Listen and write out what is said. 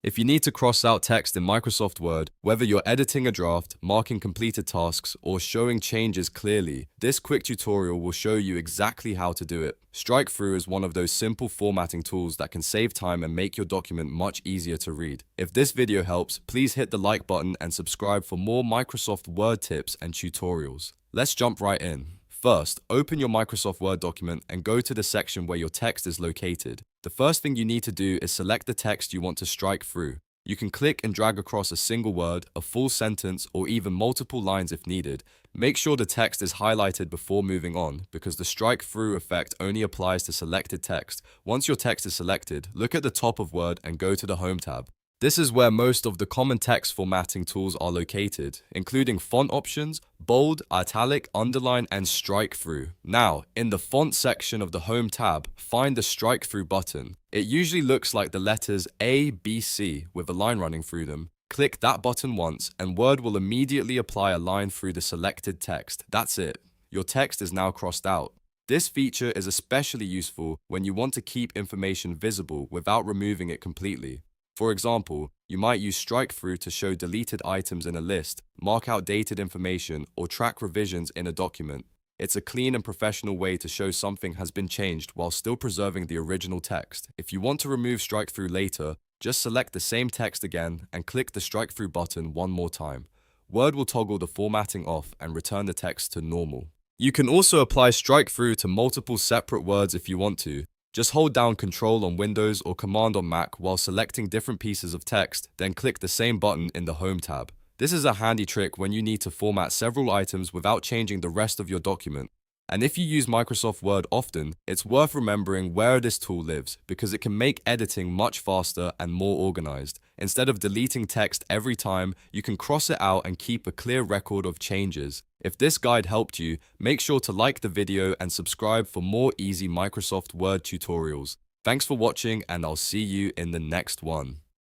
If you need to cross out text in Microsoft Word, whether you're editing a draft, marking completed tasks, or showing changes clearly, this quick tutorial will show you exactly how to do it. Strikethrough is one of those simple formatting tools that can save time and make your document much easier to read. If this video helps, please hit the like button and subscribe for more Microsoft Word tips and tutorials. Let's jump right in. First, open your Microsoft Word document and go to the section where your text is located. The first thing you need to do is select the text you want to strike through. You can click and drag across a single word, a full sentence, or even multiple lines if needed. Make sure the text is highlighted before moving on, because the strike through effect only applies to selected text. Once your text is selected, look at the top of Word and go to the Home tab. This is where most of the common text formatting tools are located, including font options, bold, italic, underline, and strike through. Now, in the font section of the Home tab, find the strike through button. It usually looks like the letters A, B, C with a line running through them. Click that button once and Word will immediately apply a line through the selected text. That's it. Your text is now crossed out. This feature is especially useful when you want to keep information visible without removing it completely. For example, you might use strike-through to show deleted items in a list, mark outdated information, or track revisions in a document. It's a clean and professional way to show something has been changed while still preserving the original text. If you want to remove strike-through later, just select the same text again and click the strike-through button one more time. Word will toggle the formatting off and return the text to normal. You can also apply strike-through to multiple separate words if you want to. Just hold down Control on Windows or Command on Mac while selecting different pieces of text, then click the same button in the Home tab. This is a handy trick when you need to format several items without changing the rest of your document. And if you use Microsoft Word often, it's worth remembering where this tool lives because it can make editing much faster and more organized. Instead of deleting text every time, you can cross it out and keep a clear record of changes. If this guide helped you, make sure to like the video and subscribe for more easy Microsoft Word tutorials. Thanks for watching and I'll see you in the next one.